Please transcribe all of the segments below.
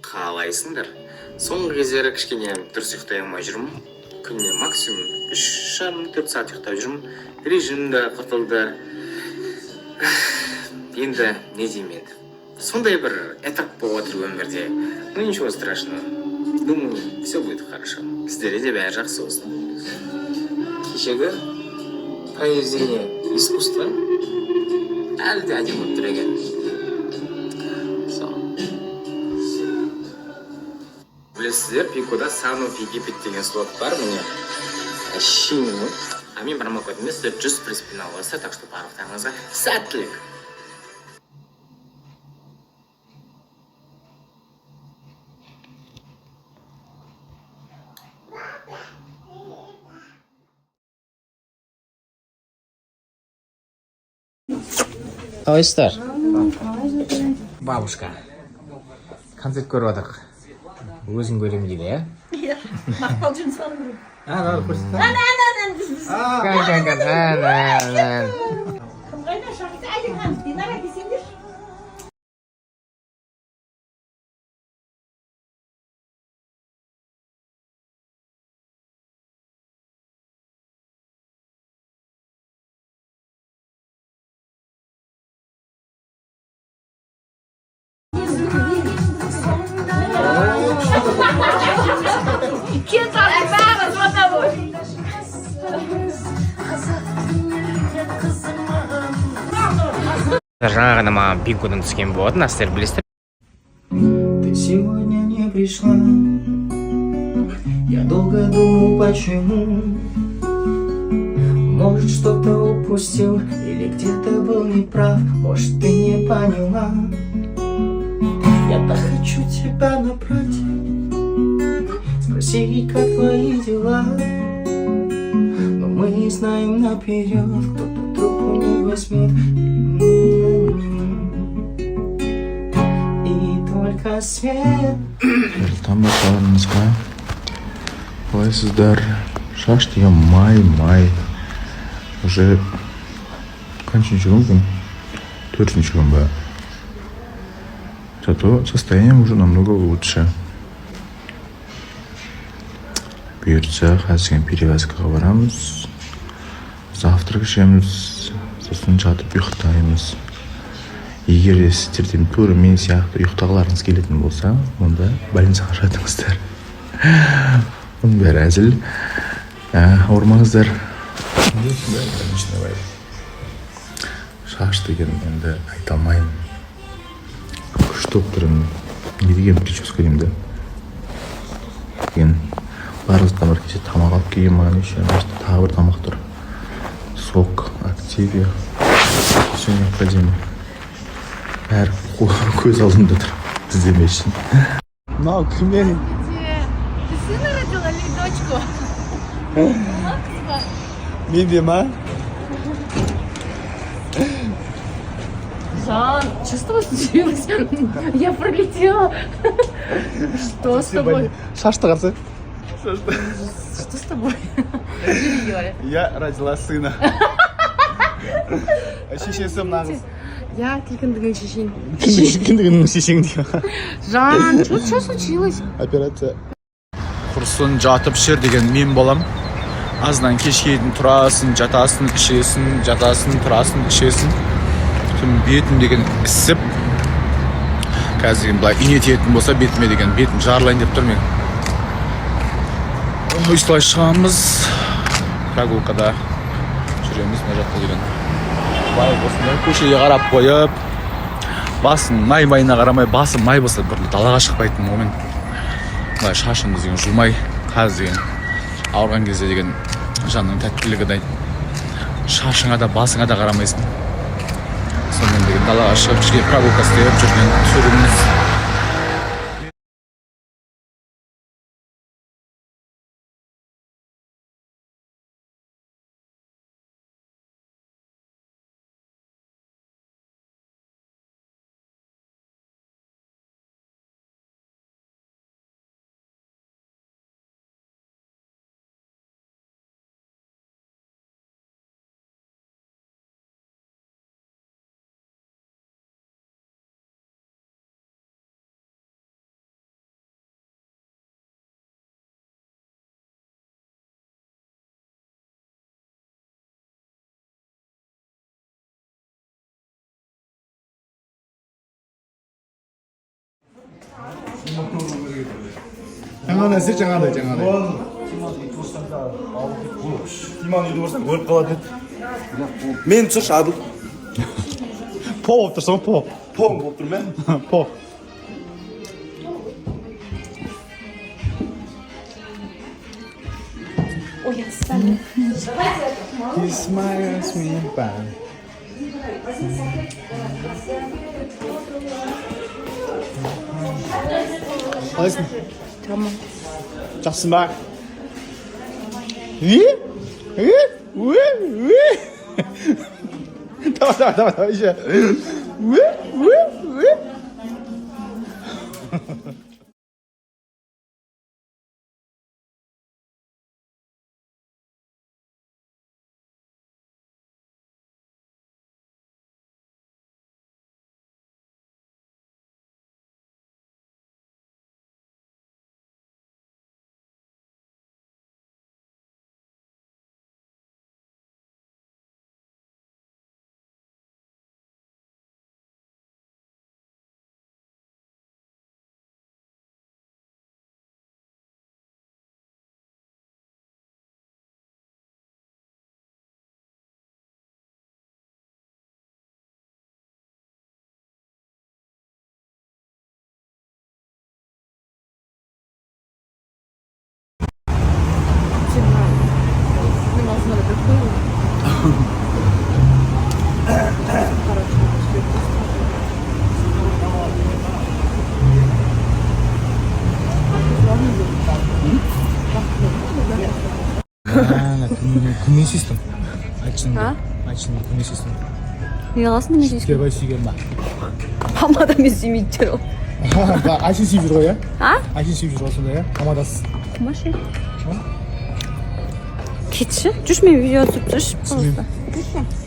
Қалайсыңдар? Соңғы кездері кішкене дұрыс ұйықтай алмай жүрмін. Күніне максимум 3,5-4 сағат ұйықтап жүрмін. Режим де құртылды. Енді не деймін енді? Сондай бір этап болып отыр өмірде. Ну ничего страшного. Думаю, все будет хорошо. Сіздерде де бәрі жақсы болсын. Кешегі произведение искусства әлі де әдемі болып тұр екен. Білесіздер, Пикода Санов Египет деген слот бар, міне әшейін ғой. А мен бармақ қойдым, сіздер 100 приспен аласыздар, так что барлықтарыңызға сәттілік. Қалайсыздар? Бабушка, концерт көріп жатырық. Өзің көремін дейді, иә? Иә, мақпал жүнісованың көрем. Көрсетті. Кім қайда шақырды? Әлихан, Динара десеңдер. Кет artık бәрі звондавой. Жаңа ғана маған Пикодан түскен болатын, сіздер білесіздер. Ты сегодня не пришла. Я долго думал, почему. Может, что-то упустил или где-то был неправ. Может, ты не поняла. Я так хочу тебя набрать, спросить, как твои дела. Но мы знаем наперед, кто-то трубку не возьмет. И только свет. Там барлықтарыңызға қалайсыздар? Шаш деген май. Уже қаншыншы күн екен? 4-ші күн ба? Зато состояние уже намного лучше. Бұйыртса қазір перевязкаға барамыз. Завтрак ішеміз, сосын жатып ұйықтаймыз. Егер де сіздерден тура мен сияқты ұйықтағыларыңыз келетін болса, онда больницаға жатыңыздар. Оның бәрі әзіл. Ауырмаңыздар. Шаш деген енді айта алмаймын. Күшті оқтырын. Не деген прическа деймді. Деген барлықтан бір кесе тамақ алып келген маған еще. Тағы бір тамақ тұр. Сок, активия. Все необходимо. Бәрі көз алдымда тұр. Іздемес үшін. Мынау кім еді? Ты сына родила или дочку? Мен де ма? Жан, что случилось? Я пролетела. Что с тобой? Шашты қарсы. Что с тобой? Я родила сына. Шешесі мынаңыз. Я кілкіндігін шешейін. Кіндігінің шешең дейін. Жан, что случилось? Операция. Құрсын жатып ішер деген мен болам. Азынан кешке дейін тұрасың, жатасың, ішесің, жатасың, тұрасың, ішесің. Бетім деген ісіп. Қазір деген былай инететін болса бетіме деген бетім жарылайын деп тұр мен. Осылай шығамыз. Прогулкада жүреміз мына жақта деген. Бай осындай көшеге қарап қойып, басын май-майына қарамай, басы май болса бір далаға шықпайтын момент. Былай шашымыз деген жумай, қазір деген ауырған кезде деген жанның тәттілігі дай. Шашыңа да басыңа да қарамайсың. Сонымен деген далаға шығып, кішкене прогулка істеп жүрген түсіріміз. жаңа нәрсе жаңағыдай. Диман үйде болсаң көріп қалады еді. Мен тұршы Адыл. По болып тұрсың, по. Поң болып тұр мен. По. Ой, отстань. He smiles me back. Қалайсың? Tamam. Жақсың ба? Давай, еще. Мен аузына да қойып. көмесізсің. А? Айтшын көмесізсің. Не аласың мен сүйіскен? Деп сүйген ба? Мама да мен сүймейді жүр ол. Айшын сүйіп жүр ғой, иә? А? Айшын сүйіп жүр осында, иә? Мамадасыз. Құмаш еді. Кетші. Жүрші мен видео түсіп жүрші.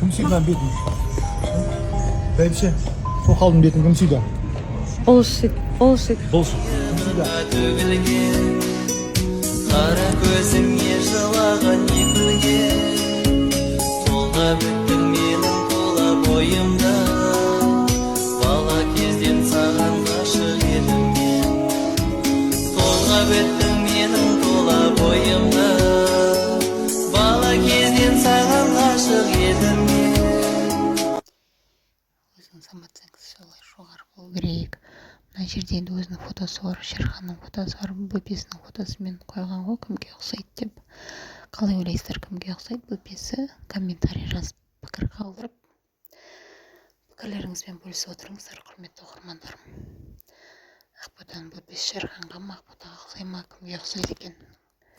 Кім сүйді мен бетін? Бәйбіше, сол қалдың бетін кім сүйді? Ол шет. Болшы. Кім сүйді? Қара көзіңе жылаған екілге Толға біттің менің тола бойымда Бала кезден саған ғашық едім мен Толға біттің менің тола бойымда Бала кезден саған ғашық едім мен Өзінің самооценкасы солай жоғары болу керек. Мына жерде енді өзінің фотосы бар, Шерханның фотосы бар, бөпесінің фотосымен қойған ғой, кімге ұқсайды деп. Қалай ойлайсыздар, кімге ұқсайды бөпесі? Комментарий жазып, пікір қалдырып, пікірлеріңізбен бөлісіп отырыңыздар, құрметті оқырмандарым. Ақботаның бөпесі Шерханға ма, Ақботаға ұқсай ма, кімге ұқсайды екен?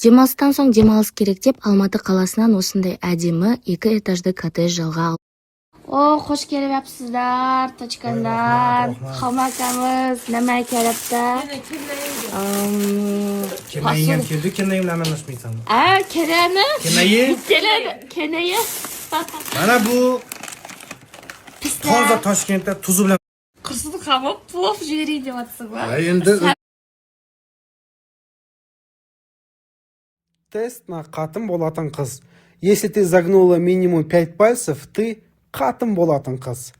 Демалыстан соң демалыс керек деп Алматы қаласынан осындай әдемі 2 этажды коттедж жалға алды. О, қош келіп апсыздар, точкандан. Қалмақамыз, нәмәй келіпті. Кенайым келді, кенайым нәмәнашмайсың. Кенәні? Кенәйі. Mana bu Toza Toshkentda tuzi bilan Qursin qamab, plov jibering deyapsiz ba? endi тест на қатын болатын қыз. Если ты загнула минимум 5 пальцев, ты қатын болатын қыз.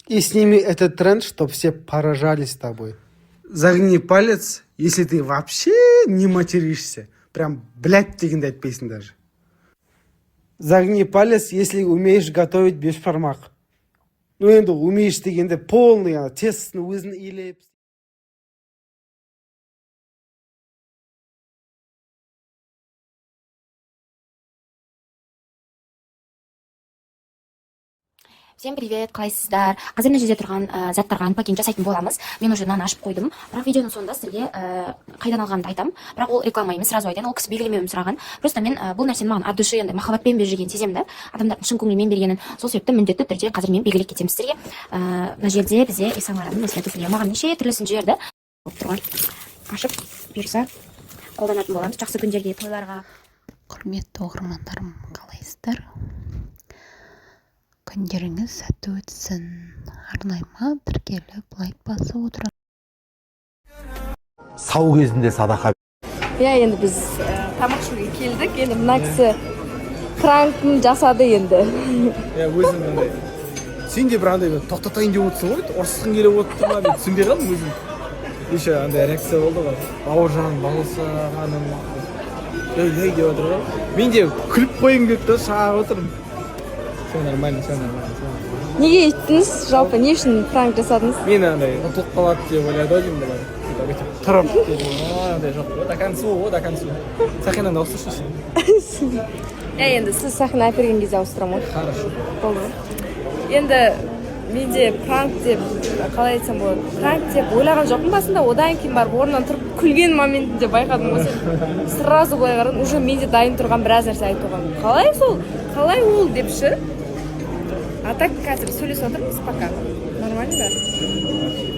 И сними этот тренд, чтобы все поражались тобой. Загни палец, если ты вообще не материшься. Прям, блядь, дегенде айтпайсың даже. Загни палец, если умеешь готовить бешбармақ. Ну енді умеешь дегенде полный тестін өзін илеп. Всем привет, қалайсыздар? Қазір мына жерде тұрған заттарға анпакинг жасайтын боламыз. Мен уже мынаны ашып қойдым. Бірақ видеоның соңында сіздерге қайдан алғанымды айтамын. Бірақ ол реклама емес, сразу айтайын. Ол кісі белгілемеуімді сұраған. Просто мен бұл нәрсені маған от души енді махаббатпен беріп жүргенін сеземін да. Адамдардың шын көңілмен бергенін. Сол себепті міндетті түрде қазір мен белгілеп кетемін сіздерге. Мына жерде бізде Исамараның осындай туфлиі. Маған неше түрлісін жіберді. Ашып бұйырса қолданатын боламыз. Жақсы күндерге, тойларға. Құрметті оқырмандарым, қалайсыздар? Күндеріңіз сәтті өтсін. Арнайма тіркеліп лайк басып отырыңыз. Сау кезінде садақа. Я енді біз тамақ ішуге келдік. Енді мына кісі пранкін жасады енді. Өзім андай. Сен де бір андай тоқтатайын деп отырсың ғой. Ұрысқың келіп отыр ма? Мен түсінбей қалдым өзім. еще андай реакция болды ғой бауыржан балауса ей деп отыр ғой мен де күліп қойғым келіп тұр шағып отырмын все нормально неге өйттіңіз жалпы не үшін пранк жасадыңыз? мен андай ұтылып қалады деп ойлады ғой деймін былай бүйтіп тұрып андай жоқ қой до концу сақинаны ауыстыршы сен Енді сіз сахна әперген кезде ауыстырамын ғой. Хорошо. Болды. Енді менде пранк деп қалай айтсам болады. Пранк деп ойлаған жоқпын басында, одан кейін барып орнынан тұрып күлген моментінде байқадым ғой. Сразу былай қарадым, уже менде дайын тұрған біраз нәрсе айтып қойған. Қалай ол депші? А так қазір сөйлесіп отырмыз пока. Нормально бәрі.